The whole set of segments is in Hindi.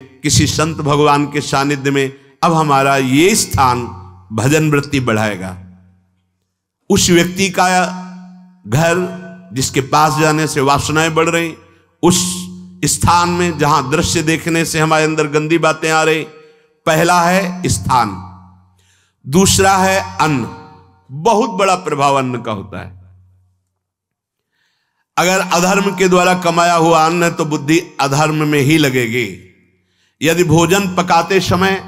किसी संत भगवान के सानिध्य में अब हमारा ये स्थान भजन वृत्ति बढ़ाएगा। उस व्यक्ति का घर जिसके पास जाने से वासनाएं बढ़ रही, उस स्थान में जहां दृश्य देखने से हमारे अंदर गंदी बातें आ रही, पहला है स्थान, दूसरा है अन्न। बहुत बड़ा प्रभाव अन्न का होता है। अगर अधर्म के द्वारा कमाया हुआ अन्न है तो बुद्धि अधर्म में ही लगेगी। यदि भोजन पकाते समय,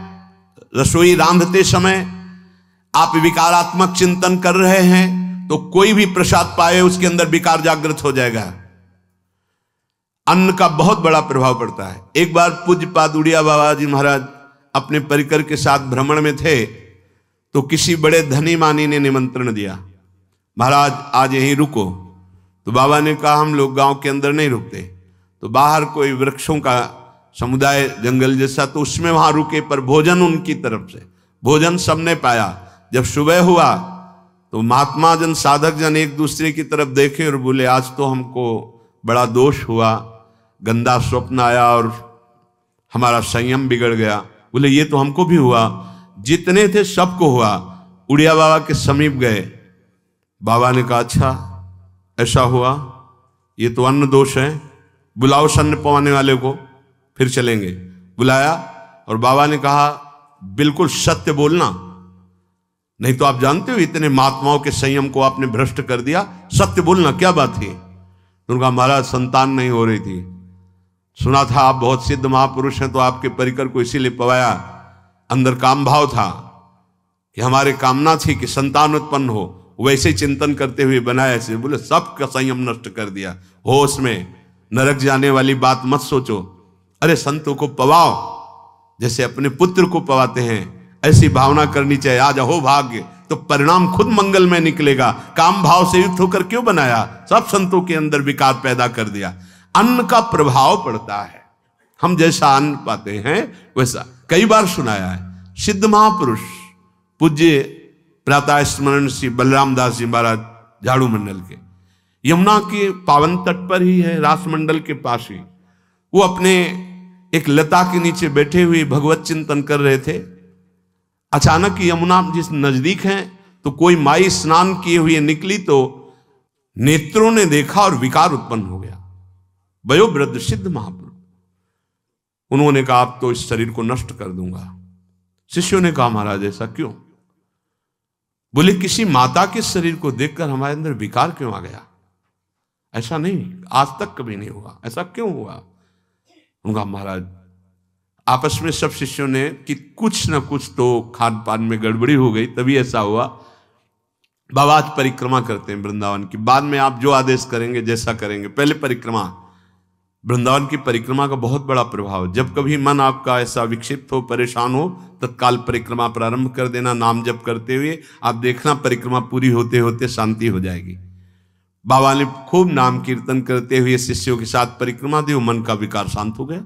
रसोई रांधते समय आप विकारात्मक चिंतन कर रहे हैं तो कोई भी प्रसाद पाए उसके अंदर विकार जागृत हो जाएगा। अन्न का बहुत बड़ा प्रभाव पड़ता है। एक बार पूज्य पाद उड़िया बाबा जी महाराज अपने परिकर के साथ भ्रमण में थे तो किसी बड़े धनी मानी ने निमंत्रण दिया, महाराज आज यहीं रुको। तो बाबा ने कहा हम लोग गांव के अंदर नहीं रुकते। तो बाहर कोई वृक्षों का समुदाय, जंगल जैसा, तो उसमें वहां रुके, पर भोजन उनकी तरफ से, भोजन सबने पाया। जब सुबह हुआ तो महात्मा जन, साधक जन एक दूसरे की तरफ देखे और बोले आज तो हमको बड़ा दोष हुआ, गंदा स्वप्न आया और हमारा संयम बिगड़ गया। बोले ये तो हमको भी हुआ, जितने थे सबको हुआ। उड़िया बाबा के समीप गए। बाबा ने कहा अच्छा ऐसा हुआ, ये तो अन्न दोष है, बुलाओ सन्न पवाने वाले को, फिर चलेंगे। बुलाया और बाबा ने कहा बिल्कुल सत्य बोलना, नहीं तो आप जानते हो इतने महात्माओं के संयम को आपने भ्रष्ट कर दिया, सत्य बोलना क्या बात थी। तो उनका महाराज संतान नहीं हो रही थी, सुना था आप बहुत सिद्ध महापुरुष हैं तो आपके परिकर को इसीलिए पवाया। अंदर काम भाव था कि हमारे कामना थी कि संतान उत्पन्न हो, वैसे चिंतन करते हुए बनाया ऐसे। बोले सबका संयम नष्ट कर दिया। होश में, नरक जाने वाली बात मत सोचो। अरे संतों को पवाओ जैसे अपने पुत्र को पवाते हैं, ऐसी भावना करनी चाहिए। आज हो भाग्य तो परिणाम खुद मंगल में निकलेगा। काम भाव से युक्त होकर क्यों बनाया, सब संतों के अंदर विकार पैदा कर दिया। अन्न का प्रभाव पड़ता है। हम जैसा अन्न पाते हैं वैसा, कई बार सुनाया है। सिद्ध महापुरुष पूज्य प्रातः स्मरण श्री बलराम दास जी महाराज झाड़ू मंडल के, यमुना के पावन तट पर ही है, रास मंडल के पास ही, वो अपने एक लता के नीचे बैठे हुए भगवत चिंतन कर रहे थे। अचानक यमुना जिस नजदीक है तो कोई माई स्नान किए हुए निकली तो नेत्रों ने देखा और विकार उत्पन्न हो गया। वयोवृद्ध सिद्ध महापुरुष, उन्होंने कहा आप तो इस शरीर को नष्ट कर दूंगा। शिष्यों ने कहा महाराज ऐसा क्यों। बोले किसी माता के शरीर को देखकर हमारे अंदर विकार क्यों आ गया, ऐसा नहीं, आज तक कभी नहीं हुआ, ऐसा क्यों हुआ। उनका महाराज आपस में सब शिष्यों ने कि कुछ ना कुछ तो खान पान में गड़बड़ी हो गई तभी ऐसा हुआ। बाबा आज परिक्रमा करते हैं वृंदावन की, बाद में आप जो आदेश करेंगे जैसा करेंगे, पहले परिक्रमा। वृंदावन की परिक्रमा का बहुत बड़ा प्रभाव। जब कभी मन आपका ऐसा विक्षिप्त हो, परेशान हो, तत्काल परिक्रमा प्रारंभ कर देना, नाम जप करते हुए। आप देखना परिक्रमा पूरी होते होते शांति हो जाएगी। बाबा ने खूब नाम कीर्तन करते हुए शिष्यों के साथ परिक्रमा दी, मन का विकार शांत हो गया।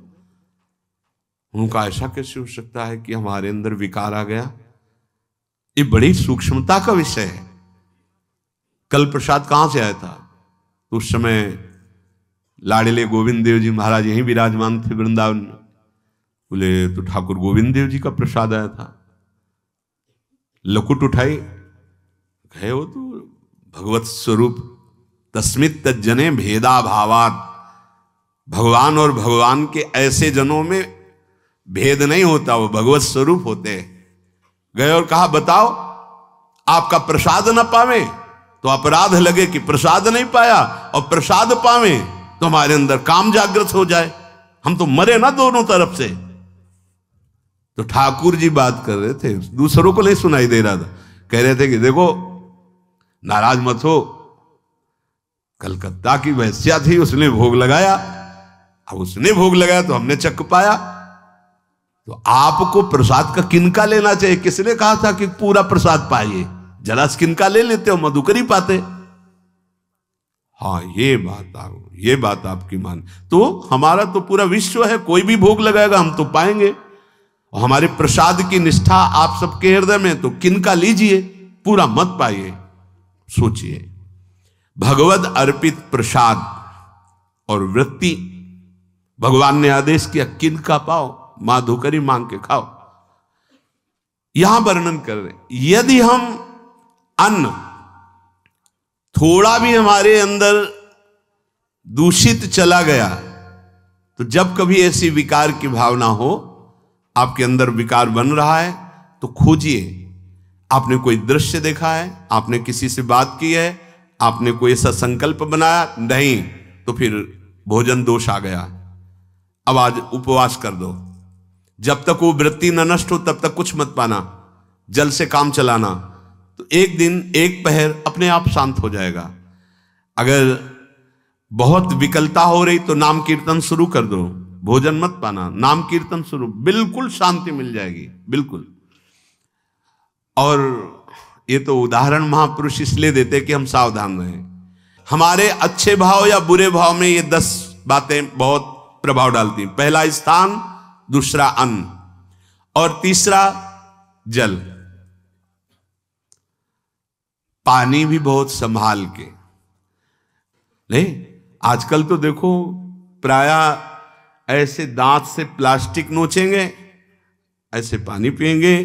उनका ऐसा कैसे हो सकता है कि हमारे अंदर विकार आ गया। ये बड़ी सूक्ष्मता का विषय है। कल प्रसाद कहां से आया था, तो उस समय लाडले गोविंद देव जी महाराज यहीं विराजमान थे वृंदावन में। बोले तो ठाकुर गोविंद देव जी का प्रसाद आया था। लकुट उठाई, गए वो तो भगवत स्वरूप तस्मित तज्जने भेदा भावात। भगवान और भगवान के ऐसे जनों में भेद नहीं होता, वो भगवत स्वरूप होते हैं। गए और कहा बताओ आपका प्रसाद न पावे तो अपराध लगे कि प्रसाद नहीं पाया, और प्रसाद पावे तो हमारे अंदर काम जागृत हो जाए, हम तो मरे ना दोनों तरफ से। तो ठाकुर जी बात कर रहे थे, दूसरों को नहीं सुनाई दे रहा था। कह रहे थे कि देखो नाराज मत हो, कलकत्ता की वैश्या थी, उसने भोग लगाया, अब उसने भोग लगाया तो हमने चख पाया, तो आपको प्रसाद का किनका लेना चाहिए। किसने कहा था कि पूरा प्रसाद पाइए, जरा किनका ले लेते हो, मधुकर ही पाते। हाँ ये बात आपकी मान, तो हमारा तो पूरा विश्व है, कोई भी भोग लगाएगा हम तो पाएंगे। और हमारे प्रसाद की निष्ठा आप सबके हृदय में, तो किनका लीजिए, पूरा मत पाइए। सोचिए, भगवद अर्पित प्रसाद और वृत्ति, भगवान ने आदेश किया किनका पाओ। मां धोकर ही मांग के खाओ। यहां वर्णन कर रहे हैं, यदि हम अन्न थोड़ा भी हमारे अंदर दूषित चला गया, तो जब कभी ऐसी विकार की भावना हो, आपके अंदर विकार बन रहा है, तो खोजिए। आपने कोई दृश्य देखा है, आपने किसी से बात की है, आपने कोई ऐसा संकल्प बनाया, नहीं, तो फिर भोजन दोष आ गया। अब आज उपवास कर दो, जब तक वो वृत्ति न नष्ट हो तब तक कुछ मत पाना, जल से काम चलाना, तो एक दिन एक पहर अपने आप शांत हो जाएगा। अगर बहुत विकलता हो रही तो नाम कीर्तन शुरू कर दो, भोजन मत पाना, नाम कीर्तन शुरू, बिल्कुल शांति मिल जाएगी, बिल्कुल। और ये तो उदाहरण महापुरुष इसलिए देते कि हम सावधान रहें। हमारे अच्छे भाव या बुरे भाव में ये 10 बातें बहुत प्रभाव डालती हैं। पहला स्थान, दूसरा अन्न, और तीसरा जल। पानी भी बहुत संभाल के। नहीं, आजकल तो देखो प्रायः ऐसे दांत से प्लास्टिक नोचेंगे, ऐसे पानी पिएंगे,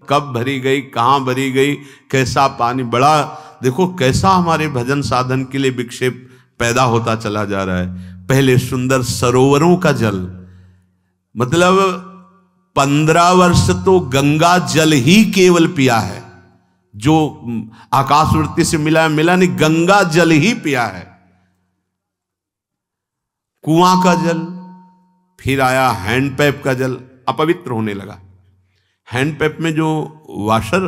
कब भरी गई, कहां भरी गई, कैसा पानी। बड़ा देखो कैसा हमारे भजन साधन के लिए विक्षेप पैदा होता चला जा रहा है। पहले सुंदर सरोवरों का जल, मतलब 15 वर्ष तो गंगा जल ही केवल पिया है, जो आकाशवृत्ति से मिला है मिला नहीं, गंगा जल ही पिया है। कुआं का जल, फिर आया हैंडपैप का जल, अपवित्र होने लगा। हैंडपैप में जो वाशर,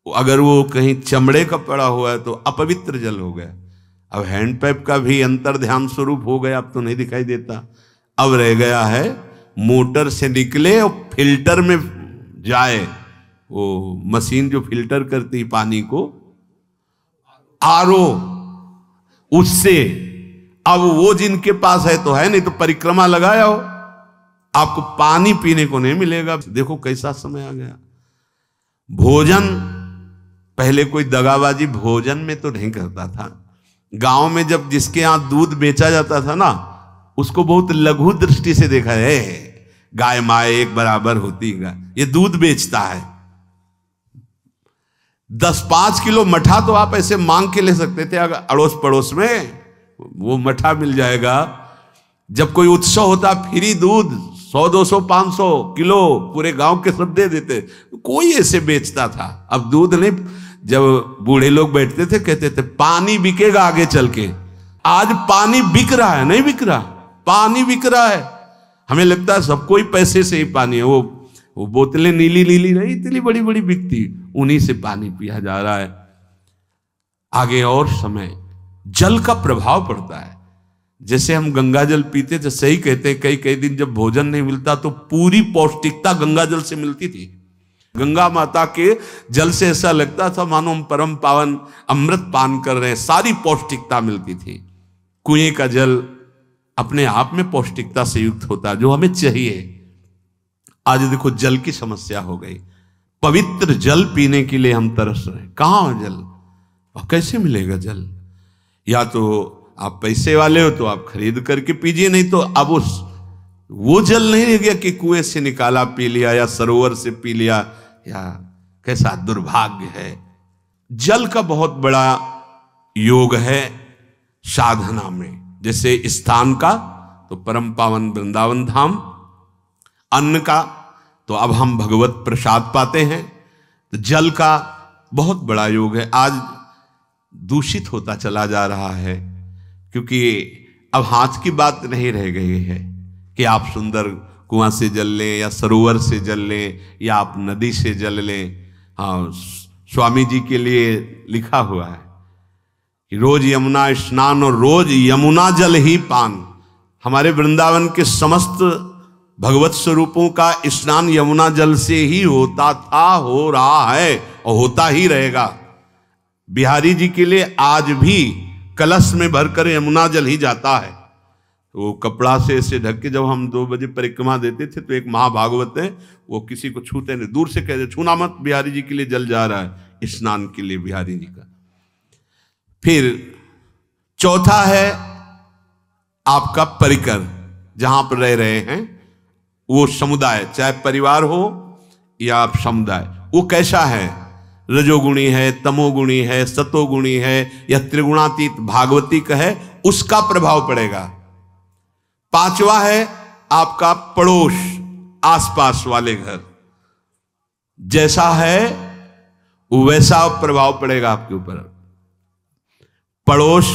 अगर वो कहीं चमड़े का पड़ा हुआ है तो अपवित्र जल हो गया। अब हैंडपैप का भी अंतर ध्यान स्वरूप हो गया, अब तो नहीं दिखाई देता। अब रह गया है मोटर से निकले और फिल्टर में जाए, वो मशीन जो फिल्टर करती है पानी को, आरओ, उससे। अब वो जिनके पास है तो है, नहीं तो परिक्रमा लगाया हो, आपको पानी पीने को नहीं मिलेगा। देखो कैसा समय आ गया। भोजन, पहले कोई दगाबाजी भोजन में तो नहीं करता था। गांव में जब जिसके यहां दूध बेचा जाता था ना, उसको बहुत लघु दृष्टि से देखा है, गाय माए एक बराबर होती है, ये दूध बेचता है। 10-5 किलो मठा तो आप ऐसे मांग के ले सकते थे, अगर अड़ोस पड़ोस में वो मठा मिल जाएगा। जब कोई उत्सव होता, फ्री दूध 100, 200, 500 किलो पूरे गांव के सब दे देते, कोई ऐसे बेचता था। अब दूध नहीं, जब बूढ़े लोग बैठते थे कहते थे पानी बिकेगा आगे चल के। आज पानी बिक रहा है, नहीं बिक रहा, पानी बिक रहा है। हमें लगता है सबको ही पैसे से ही पानी है। वो बोतलें नीली नीली नहीं, इतनी बड़ी बड़ी बिकती, उन्हीं से पानी पिया जा रहा है। आगे और समय जल का प्रभाव पड़ता है। जैसे हम गंगा जल पीते थे, सही कहते हैं, कई कई दिन जब भोजन नहीं मिलता तो पूरी पौष्टिकता गंगा जल से मिलती थी। गंगा माता के जल से ऐसा लगता था मानो हम परम पावन अमृत पान कर रहे हैं, सारी पौष्टिकता मिलती थी। कुएं का जल अपने आप में पौष्टिकता से युक्त होता, जो हमें चाहिए। आज देखो जल की समस्या हो गई। पवित्र जल पीने के लिए हम तरस रहे हैं, कहां है जल और कैसे मिलेगा जल? या तो आप पैसे वाले हो तो आप खरीद करके पीजिए, नहीं तो अब वो जल नहीं रह गया कि कुएं से निकाला पी लिया या सरोवर से पी लिया, या कैसा दुर्भाग्य है। जल का बहुत बड़ा योग है साधना में। जैसे स्थान का तो परम पावन वृंदावन धाम, अन्न का तो अब हम भगवत प्रसाद पाते हैं, तो जल का बहुत बड़ा योग है। आज दूषित होता चला जा रहा है, क्योंकि अब हाथ की बात नहीं रह गई है कि आप सुंदर कुआं से जल लें या सरोवर से जल लें या आप नदी से जल लें। हाँ, स्वामी जी के लिए लिखा हुआ है कि रोज यमुना स्नान और रोज यमुना जल ही पान। हमारे वृंदावन के समस्त भगवत स्वरूपों का स्नान यमुना जल से ही होता था, हो रहा है और होता ही रहेगा। बिहारी जी के लिए आज भी कलश में भरकर यमुना जल ही जाता है। तो कपड़ा से ऐसे ढक के जब हम 2 बजे परिक्रमा देते थे तो एक महाभागवत है, वो किसी को छूते नहीं, दूर से कहते छूना मत, बिहारी जी के लिए जल जा रहा है स्नान के लिए बिहारी जी का। फिर चौथा है आपका परिकर, जहां पर रह रहे हैं वो समुदाय, चाहे परिवार हो या समुदाय, वो कैसा है, रजोगुणी है, तमोगुणी है, सतोगुणी है या त्रिगुणातीत भागवतिक है, उसका प्रभाव पड़ेगा। पांचवा है आपका पड़ोस, आसपास वाले घर, जैसा है वैसा प्रभाव पड़ेगा आपके ऊपर। पड़ोस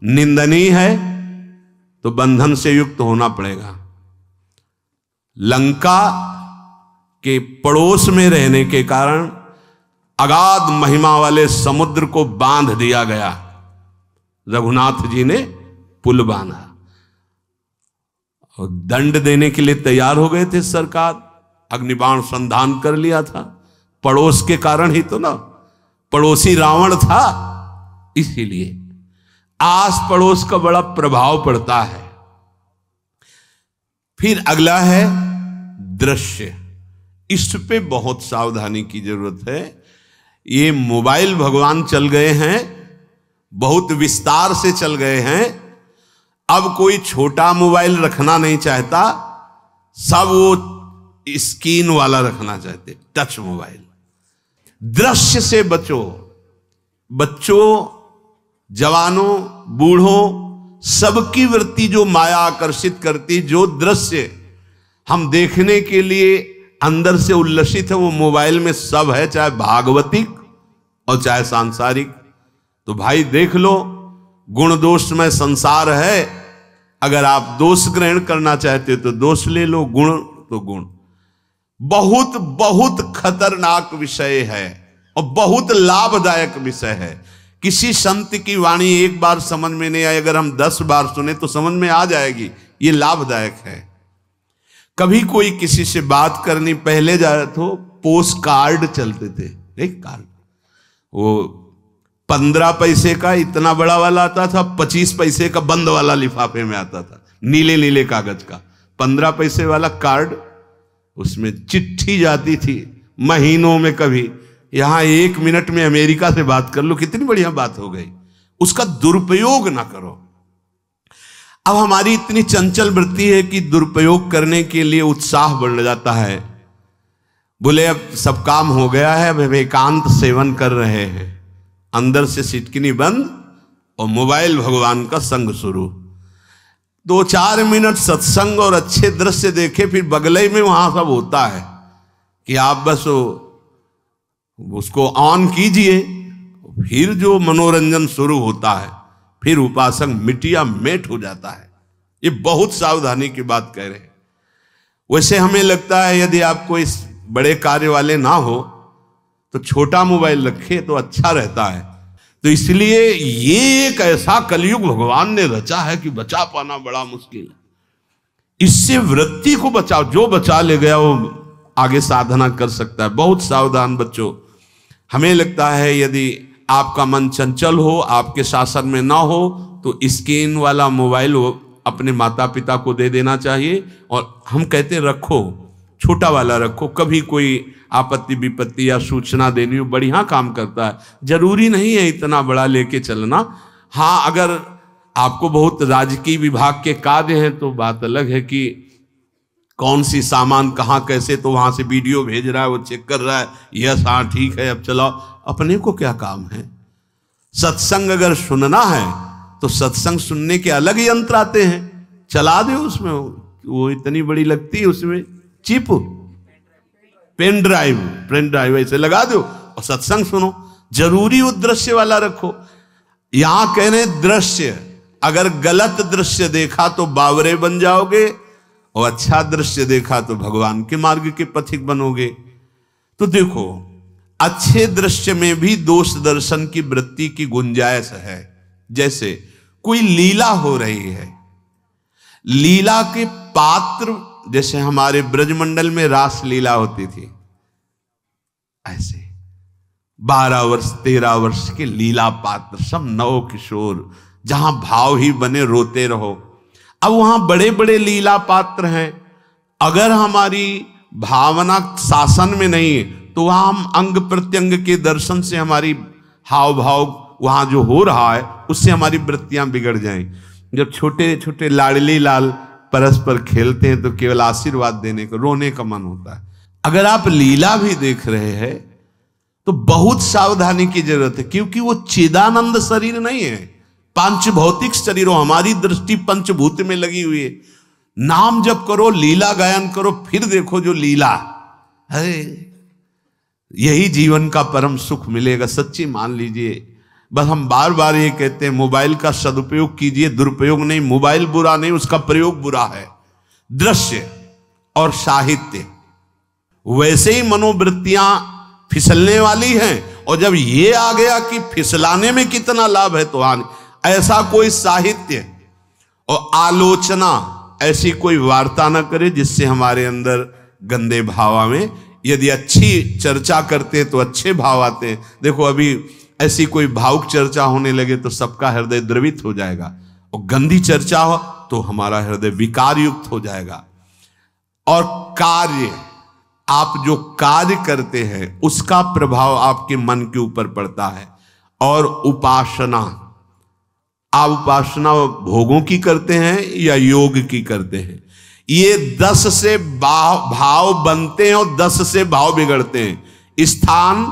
निंदनीय है तो बंधन से युक्त होना पड़ेगा। लंका के पड़ोस में रहने के कारण अगाध महिमा वाले समुद्र को बांध दिया गया, रघुनाथ जी ने पुल बांधा और दंड देने के लिए तैयार हो गए थे सरकार, अग्निबाण संधान कर लिया था, पड़ोस के कारण ही तो ना, पड़ोसी रावण था, इसीलिए आस पड़ोस का बड़ा प्रभाव पड़ता है। फिर अगला है दृश्य, इस पे बहुत सावधानी की जरूरत है। ये मोबाइल भगवान चल गए हैं, बहुत विस्तार से चल गए हैं, अब कोई छोटा मोबाइल रखना नहीं चाहता, सब वो स्क्रीन वाला रखना चाहते, टच मोबाइल। दृश्य से बचो, बच्चों, जवानों, बूढ़ों, सबकी वृत्ति जो माया आकर्षित करती, जो दृश्य हम देखने के लिए अंदर से उल्लसित है, वो मोबाइल में सब है, चाहे भागवतिक और चाहे सांसारिक। तो भाई देख लो, गुण दोष में संसार है, अगर आप दोष ग्रहण करना चाहते हो तो दोष ले लो, गुण तो गुण। बहुत बहुत खतरनाक विषय है और बहुत लाभदायक विषय है। किसी संत की वाणी एक बार समझ में नहीं आई, अगर हम 10 बार सुने तो समझ में आ जाएगी, ये लाभदायक है। कभी कोई किसी से बात करनी, पहले जाए तो पोस्ट कार्ड चलते थे, एक कार्ड, वो 15 पैसे का इतना बड़ा वाला आता था, 25 पैसे का बंद वाला लिफाफे में आता था, नीले नीले कागज का 15 पैसे वाला कार्ड, उसमें चिट्ठी जाती थी महीनों में। कभी यहां 1 मिनट में अमेरिका से बात कर लो, कितनी बढ़िया बात हो गई। उसका दुरुपयोग ना करो। अब हमारी इतनी चंचल वृत्ति है कि दुरुपयोग करने के लिए उत्साह बढ़ जाता है, बोले अब सब काम हो गया है, अब एकांत सेवन कर रहे हैं, अंदर से सिटकिनी बंद और मोबाइल भगवान का संग शुरू। 2-4 मिनट सत्संग और अच्छे दृश्य देखे, फिर बगले में वहां सब होता है कि आप बस उसको ऑन कीजिए, फिर जो मनोरंजन शुरू होता है, फिर उपासक मिटिया मेट हो जाता है। ये बहुत सावधानी की बात कह रहे हैं। वैसे हमें लगता है यदि आपको इस बड़े कार्य वाले ना हो तो छोटा मोबाइल रखे तो अच्छा रहता है। तो इसलिए ये एक ऐसा कलयुग भगवान ने रचा है कि बचा पाना बड़ा मुश्किल है। इससे वृत्ति को बचाओ, जो बचा ले गया वो आगे साधना कर सकता है। बहुत सावधान बच्चों, हमें लगता है यदि आपका मन चंचल हो, आपके शासन में ना हो, तो स्क्रीन वाला मोबाइल अपने माता पिता को दे देना चाहिए। और हम कहते रखो, छोटा वाला रखो, कभी कोई आपत्ति विपत्ति या सूचना देनी हो, बढ़िया काम करता है। जरूरी नहीं है इतना बड़ा लेके चलना। हाँ, अगर आपको बहुत राजकीय विभाग के कार्य हैं तो बात अलग है कि कौन सी सामान कहाँ कैसे, तो वहां से वीडियो भेज रहा है, वो चेक कर रहा है, यस हाँ ठीक है अब चलाओ। अपने को क्या काम है? सत्संग अगर सुनना है तो सत्संग सुनने के अलग यंत्र आते हैं, चला दो उसमें, वो इतनी बड़ी लगती है उसमें चिप, पेन ड्राइव ऐसे लगा दो और सत्संग सुनो। जरूरी वो दृश्य वाला रखो। यहां कह रहे दृश्य, अगर गलत दृश्य देखा तो बावरे बन जाओगे और अच्छा दृश्य देखा तो भगवान के मार्ग के पथिक बनोगे। तो देखो, अच्छे दृश्य में भी दोष दर्शन की वृत्ति की गुंजाइश है। जैसे कोई लीला हो रही है, लीला के पात्र, जैसे हमारे ब्रजमंडल में रास लीला होती थी, ऐसे 12 वर्ष 13 वर्ष के लीला पात्र, सब नव किशोर, जहां भाव ही बने रोते रहो। अब वहां बड़े बड़े लीला पात्र हैं, अगर हमारी भावना शासन में नहीं है तो वहां हम अंग प्रत्यंग के दर्शन से हमारी हाव भाव वहां जो हो रहा है उससे हमारी वृत्तियां बिगड़ जाएं। जब छोटे छोटे लाडली लाल परस्पर खेलते हैं तो केवल आशीर्वाद देने को, रोने का मन होता है। अगर आप लीला भी देख रहे हैं तो बहुत सावधानी की जरूरत है, क्योंकि वो चिदानंद शरीर नहीं है, पांच भौतिक शरीरों, हमारी दृष्टि पंचभूत में लगी हुई है। नाम जप करो, लीला गायन करो, फिर देखो जो लीला है, यही जीवन का परम सुख मिलेगा। सच्ची मान लीजिए। बस हम बार बार ये कहते हैं, मोबाइल का सदुपयोग कीजिए, दुरुपयोग नहीं। मोबाइल बुरा नहीं, उसका प्रयोग बुरा है। दृश्य और साहित्य, वैसे ही मनोवृत्तियां फिसलने वाली हैं, और जब ये आ गया कि फिसलाने में कितना लाभ है तो ऐसा कोई साहित्य और आलोचना, ऐसी कोई वार्ता ना करे जिससे हमारे अंदर गंदे भाव आवे। यदि अच्छी चर्चा करते हैं तो अच्छे भाव आते हैं। देखो अभी ऐसी कोई भावुक चर्चा होने लगे तो सबका हृदय द्रवित हो जाएगा, और गंदी चर्चा हो तो हमारा हृदय विकार युक्त हो जाएगा। और कार्य, आप जो कार्य करते हैं उसका प्रभाव आपके मन के ऊपर पड़ता है। और उपासना, आप उपासना भोगों की करते हैं या योग की करते हैं, ये 10 से भाव बनते हैं और 10 से भाव बिगड़ते हैं। स्थान,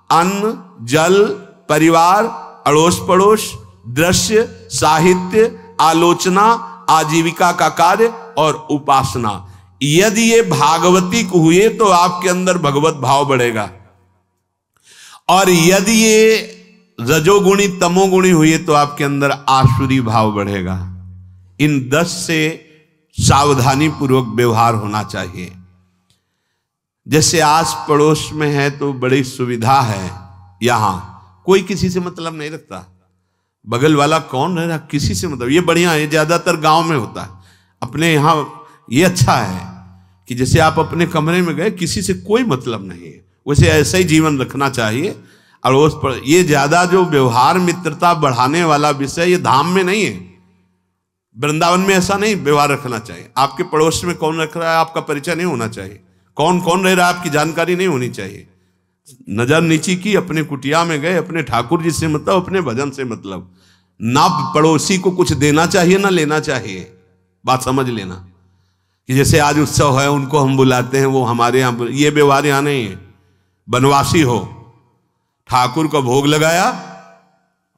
अन्न, जल, परिवार, अड़ोस पड़ोस, दृश्य, साहित्य, आलोचना, आजीविका का कार्य और उपासना। यदि ये भागवतिक हुए तो आपके अंदर भगवत भाव बढ़ेगा, और यदि ये रजोगुणी तमोगुणी हुए तो आपके अंदर आसुरी भाव बढ़ेगा। इन 10 से सावधानी पूर्वक व्यवहार होना चाहिए। जैसे आस पड़ोस में है तो बड़ी सुविधा है, यहां कोई किसी से मतलब नहीं रखता, बगल वाला कौन रह रहा किसी से मतलब, ये बढ़िया है। ज्यादातर गांव में होता है। अपने यहां ये अच्छा है कि जैसे आप अपने कमरे में गए, किसी से कोई मतलब नहीं है, वैसे ऐसा ही जीवन रखना चाहिए। अड़ोस पर ये ज्यादा जो व्यवहार मित्रता बढ़ाने वाला विषय, ये धाम में नहीं है, वृंदावन में ऐसा नहीं व्यवहार रखना चाहिए। आपके पड़ोस में कौन रख रहा है आपका परिचय नहीं होना चाहिए, कौन कौन रह रहा है आपकी जानकारी नहीं होनी चाहिए। नजर नीची की, अपने कुटिया में गए, अपने ठाकुर जी से मतलब, अपने भजन से मतलब। ना पड़ोसी को कुछ देना चाहिए ना लेना चाहिए। बात समझ लेना कि जैसे आज उत्सव है उनको हम बुलाते हैं, वो हमारे यहाँ, ये व्यवहार यहाँ नहीं है। बनवासी हो, ठाकुर का भोग लगाया,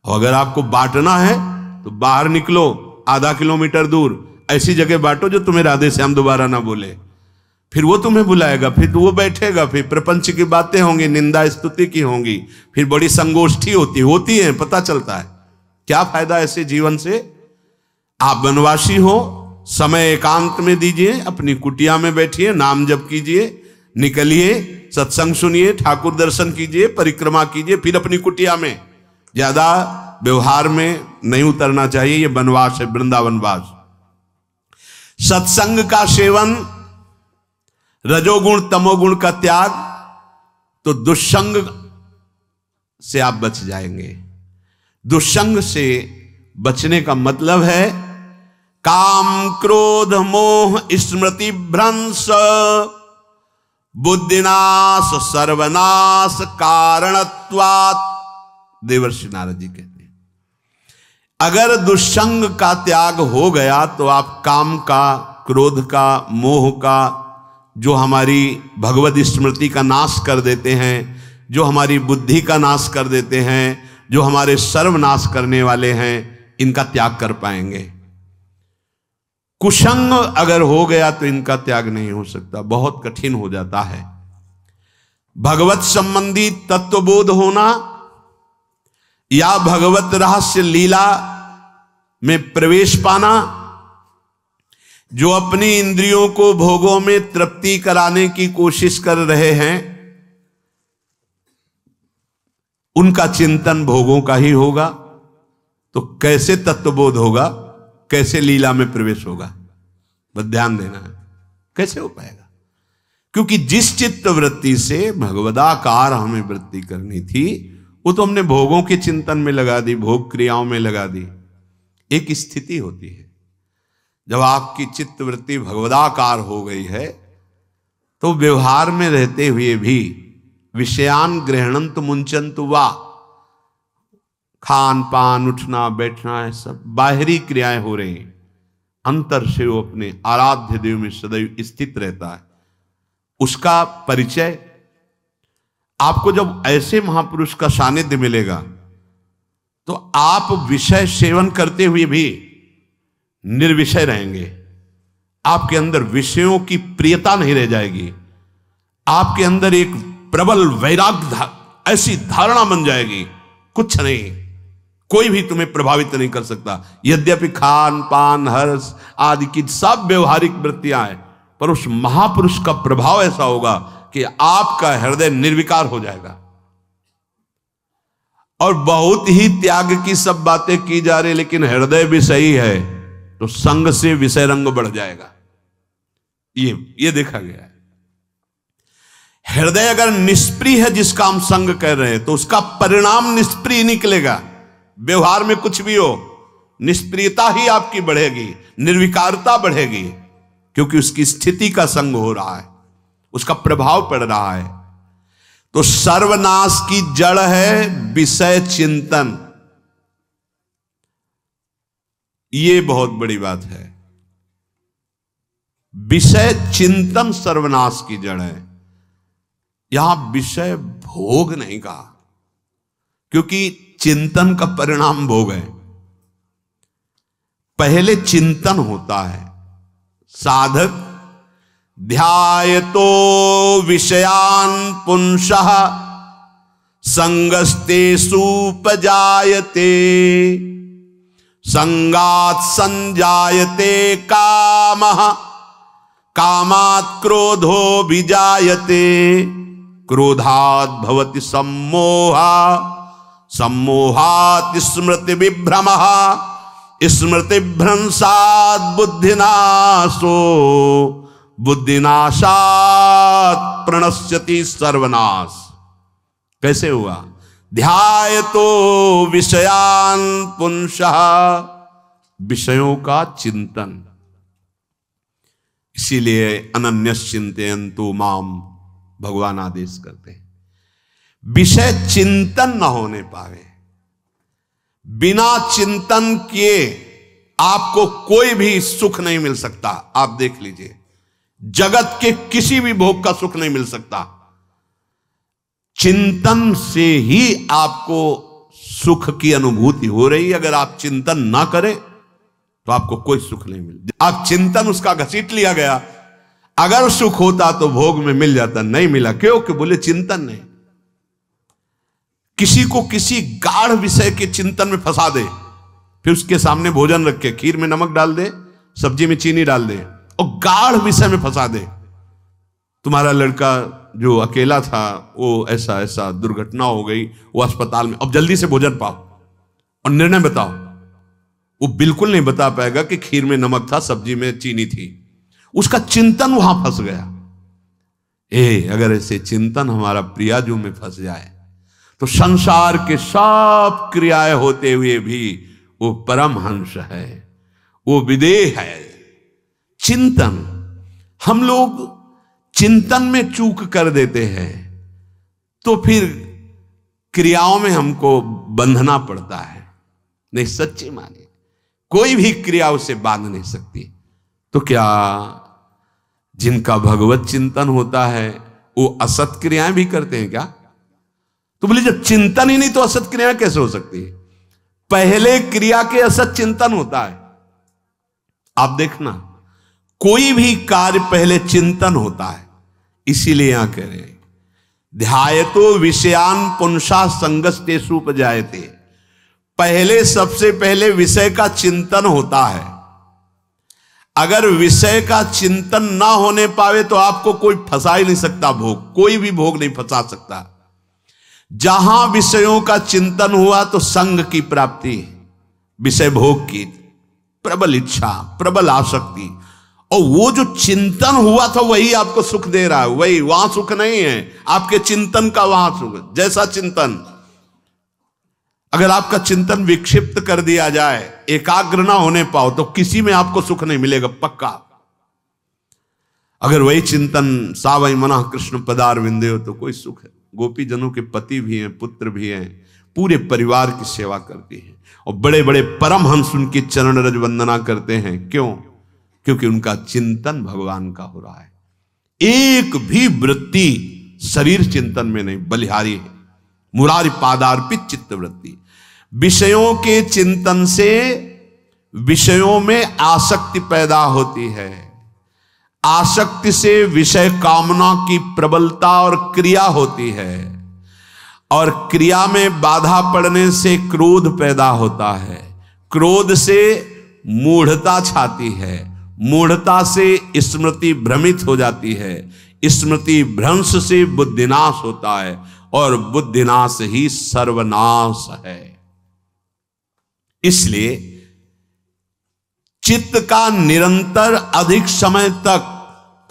और अगर आपको बांटना है तो बाहर निकलो, आधा किलोमीटर दूर ऐसी जगह बांटो जो तुम्हें राधे श्याम दोबारा ना बोले, फिर वो तुम्हें बुलाएगा, फिर वो बैठेगा, फिर प्रपंच की बातें होंगी, निंदा स्तुति की होंगी, फिर बड़ी संगोष्ठी होती है, पता चलता है। क्या फायदा ऐसे जीवन से। आप वनवासी हो, समय एकांत में दीजिए, अपनी कुटिया में बैठिए, नाम जप कीजिए, निकलिए, सत्संग सुनिए, ठाकुर दर्शन कीजिए, परिक्रमा कीजिए, फिर अपनी कुटिया में। ज्यादा व्यवहार में नहीं उतरना चाहिए, ये वनवास है, वृंदावनवास। सत्संग का सेवन, रजोगुण तमोगुण का त्याग, तो दुष्संग से आप बच जाएंगे। दुष्संग से बचने का मतलब है काम क्रोध मोह स्मृति भ्रंश बुद्धिनाश सर्वनाश कारणत्वात्। देवर्षि नारद जी कहते हैं, अगर दुष्संग का त्याग हो गया तो आप काम का, क्रोध का, मोह का, जो हमारी भगवत स्मृति का नाश कर देते हैं, जो हमारी बुद्धि का नाश कर देते हैं, जो हमारे सर्वनाश करने वाले हैं, इनका त्याग कर पाएंगे। कुसंग अगर हो गया तो इनका त्याग नहीं हो सकता, बहुत कठिन हो जाता है। भगवत संबंधी तत्वबोध होना या भगवत रहस्य लीला में प्रवेश पाना, जो अपनी इंद्रियों को भोगों में तृप्ति कराने की कोशिश कर रहे हैं, उनका चिंतन भोगों का ही होगा, तो कैसे तत्वबोध होगा, कैसे लीला में प्रवेश होगा। बस ध्यान देना है, कैसे हो पाएगा। क्योंकि जिस चित्त वृत्ति से भगवदाकार हमें वृत्ति करनी थी, वो तो हमने भोगों के चिंतन में लगा दी, भोग क्रियाओं में लगा दी। एक स्थिति होती है जब आपकी चित्त वृत्ति भगवदाकार हो गई है, तो व्यवहार में रहते हुए भी विषयान ग्रहणंत मुंचंत वा, खान पान, उठना बैठना, सब बाहरी क्रियाएं हो रही हैं, अंतर से वो अपने आराध्य देव में सदैव स्थित रहता है। उसका परिचय आपको जब ऐसे महापुरुष का सानिध्य मिलेगा तो आप विषय सेवन करते हुए भी निर्विषय रहेंगे। आपके अंदर विषयों की प्रियता नहीं रह जाएगी। आपके अंदर एक प्रबल वैराग्य ऐसी धारणा बन जाएगी, कुछ नहीं, कोई भी तुम्हें प्रभावित नहीं कर सकता। यद्यपि खान पान हर्ष आदि की सब व्यवहारिक वृत्तियां हैं, पर उस महापुरुष का प्रभाव ऐसा होगा कि आपका हृदय निर्विकार हो जाएगा। और बहुत ही त्याग की सब बातें की जा रही, लेकिन हृदय भी सही है तो संग से विषय रंग बढ़ जाएगा। ये देखा गया है। हृदय अगर निष्प्रिय है, जिसका हम संग कह रहे हैं, तो उसका परिणाम निष्प्रिय निकलेगा। व्यवहार में कुछ भी हो, निष्प्रियता ही आपकी बढ़ेगी, निर्विकारता बढ़ेगी, क्योंकि उसकी स्थिति का संग हो रहा है, उसका प्रभाव पड़ रहा है। तो सर्वनाश की जड़ है विषय चिंतन। ये बहुत बड़ी बात है। विषय चिंतन सर्वनाश की जड़ है। यहां विषय भोग नहीं कहा, क्योंकि चिंतन का परिणाम भोग है। पहले चिंतन होता है। साधक ध्यायतो विषयान पुंसः संगस्तेषुपजायते संगात् संजायते कामः कामात् क्रोधो विजायते क्रोधात् भवति सम्मोहः सम्मोहात् स्मृति विभ्रमः स्मृति भ्रंशात् बुद्धिनाशो बुद्धिनाशात् प्रणश्यति सर्वनाश। कैसे हुआ? ध्यायतो विषयान पुंसः, विषयों का चिंतन। इसीलिए अनन्यश्चिन्तयन्तु माम भगवान आदेश करते हैं। विषय चिंतन न होने पावे, बिना चिंतन किए आपको कोई भी सुख नहीं मिल सकता। आप देख लीजिए, जगत के किसी भी भोग का सुख नहीं मिल सकता। चिंतन से ही आपको सुख की अनुभूति हो रही। अगर आप चिंतन ना करें तो आपको कोई सुख नहीं मिल। आप चिंतन उसका घसीट लिया गया। अगर सुख होता तो भोग में मिल जाता, नहीं मिला। क्यों? कि बोले चिंतन नहीं। किसी को किसी गाढ़ विषय के चिंतन में फंसा दे, फिर उसके सामने भोजन रख के खीर में नमक डाल दे, सब्जी में चीनी डाल दे और गाढ़ विषय में फंसा दे। तुम्हारा लड़का जो अकेला था, वो ऐसा ऐसा दुर्घटना हो गई, वो अस्पताल में, अब जल्दी से भोजन पाओ और निर्णय बताओ। वो बिल्कुल नहीं बता पाएगा कि खीर में नमक था, सब्जी में चीनी थी। उसका चिंतन वहां फंस गया। अगर ऐसे चिंतन हमारा प्रियाजू में फंस जाए तो संसार के सब क्रियाएं होते हुए भी वो परमहंस है, वो विदेह है। चिंतन, हम लोग चिंतन में चूक कर देते हैं तो फिर क्रियाओं में हमको बंधना पड़ता है। नहीं, सच्ची मानिए, कोई भी क्रिया उसे बांध नहीं सकती। तो क्या जिनका भगवत चिंतन होता है वो असत क्रियाएं भी करते हैं क्या? तो बोले जब चिंतन ही नहीं तो असत क्रियाएं कैसे हो सकती है? पहले क्रिया के असत चिंतन होता है। आप देखना, कोई भी कार्य पहले चिंतन होता है। इसीलिए यहां कह रहे हैं ध्यायतो विषयान पुंसा संगस्तेषु उपजायते। पहले, सबसे पहले विषय का चिंतन होता है। अगर विषय का चिंतन ना होने पावे तो आपको कोई फंसा ही नहीं सकता। भोग, कोई भी भोग नहीं फंसा सकता। जहां विषयों का चिंतन हुआ तो संग की प्राप्ति, विषय भोग की प्रबल इच्छा, प्रबल आसक्ति, और वो जो चिंतन हुआ था वही आपको सुख दे रहा है। वही, वहां सुख नहीं है, आपके चिंतन का वहां सुख। जैसा चिंतन, अगर आपका चिंतन विक्षिप्त कर दिया जाए, एकाग्र ना होने पाओ, तो किसी में आपको सुख नहीं मिलेगा, पक्का। अगर वही चिंतन सावई मना कृष्ण पदार विंदे हो तो कोई सुख है। गोपी जनों के पति भी हैं, पुत्र भी हैं, पूरे परिवार की सेवा करती हैं, और बड़े बड़े परमहंस उनकी चरण रज वंदना करते हैं। क्यों? क्योंकि उनका चिंतन भगवान का हो रहा है। एक भी वृत्ति शरीर चिंतन में नहीं, बलिहारी है। मुरारी पादार्पित चित्त वृत्ति। विषयों के चिंतन से विषयों में आसक्ति पैदा होती है। आसक्ति से विषय कामना की प्रबलता और क्रिया होती है, और क्रिया में बाधा पड़ने से क्रोध पैदा होता है। क्रोध से मूढ़ता छाती है, मूढ़ता से स्मृति भ्रमित हो जाती है, स्मृति भ्रंश से बुद्धिनाश होता है, और बुद्धिनाश ही सर्वनाश है। इसलिए चित्त का निरंतर अधिक समय तक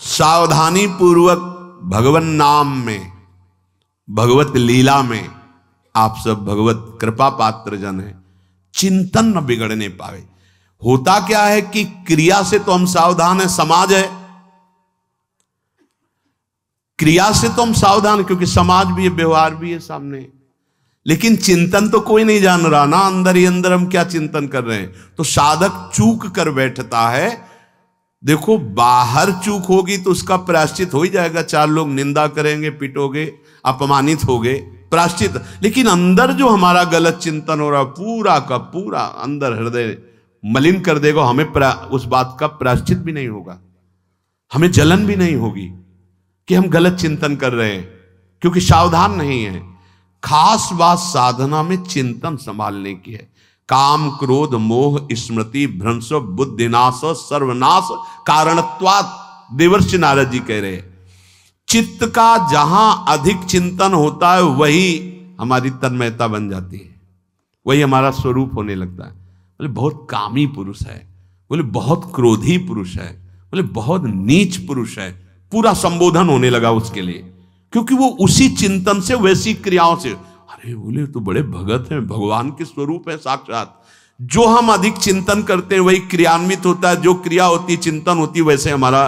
सावधानी पूर्वक भगवन नाम में, भगवत लीला में, आप सब भगवत कृपा पात्र जन है, चिंतन न बिगड़ने पावे। होता क्या है कि क्रिया से तो हम सावधान है, समाज है, क्रिया से तो हम सावधान, क्योंकि समाज भी है, व्यवहार भी है सामने, लेकिन चिंतन तो कोई नहीं जान रहा ना, अंदर ही अंदर हम क्या चिंतन कर रहे हैं। तो साधक चूक कर बैठता है। देखो, बाहर चूक होगी तो उसका प्रायश्चित हो ही जाएगा, चार लोग निंदा करेंगे, पिटोगे, अपमानित होगे, प्रायश्चित। लेकिन अंदर जो हमारा गलत चिंतन हो रहा, पूरा का पूरा अंदर हृदय मलिन कर देगा, हमें उस बात का प्रायश्चित भी नहीं होगा, हमें जलन भी नहीं होगी कि हम गलत चिंतन कर रहे हैं, क्योंकि सावधान नहीं है। खास बात साधना में चिंतन संभालने की है। काम क्रोध मोह स्मृति भ्रंश बुद्धिनाश सर्वनाश कारणत्वात्, देवर्षि नारद जी कह रहे हैं। चित्त का जहां अधिक चिंतन होता है वही हमारी तन्मयता बन जाती है, वही हमारा स्वरूप होने लगता है। बोले बहुत कामी पुरुष है, बोले बहुत क्रोधी पुरुष है, बोले बहुत नीच पुरुष है, पूरा संबोधन होने लगा उसके लिए, क्योंकि वो उसी चिंतन से, वैसी क्रियाओं से, अरे बोले तो बड़े भगत हैं, भगवान के स्वरूप है साक्षात। जो हम अधिक चिंतन करते हैं वही क्रियान्वित होता है, जो क्रिया होती चिंतन होती वैसे हमारा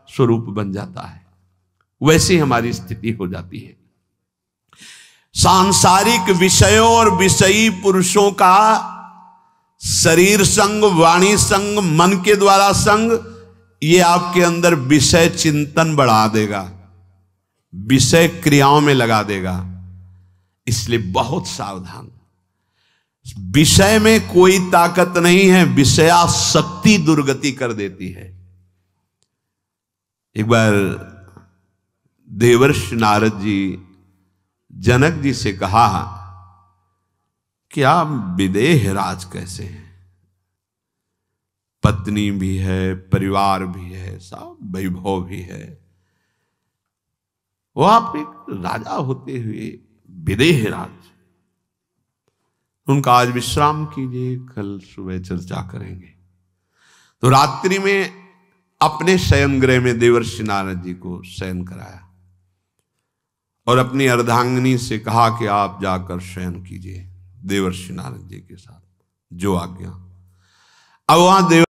स्वरूप बन जाता है, वैसे हमारी स्थिति हो जाती है। सांसारिक विषयों और विषयी पुरुषों का शरीर संग, वाणी संग, मन के द्वारा संग, ये आपके अंदर विषय चिंतन बढ़ा देगा, विषय क्रियाओं में लगा देगा। इसलिए बहुत सावधान। विषय में कोई ताकत नहीं है, विषयासक्ति दुर्गति कर देती है। एक बार देवर्षि नारद जी जनक जी से कहा कि आप विदेह राज कैसे हैं, पत्नी भी है, परिवार भी है, सब वैभव भी है, वो आप एक राजा होते हुए विदेह राज। उनका आज विश्राम कीजिए, कल सुबह चर्चा करेंगे। तो रात्रि में अपने शयन गृह में देवर्षि नारद जी को शयन कराया और अपनी अर्धांगिनी से कहा कि आप जाकर शयन कीजिए देवर्षि नारद जी के साथ, जो आज्ञा। अब वहां देव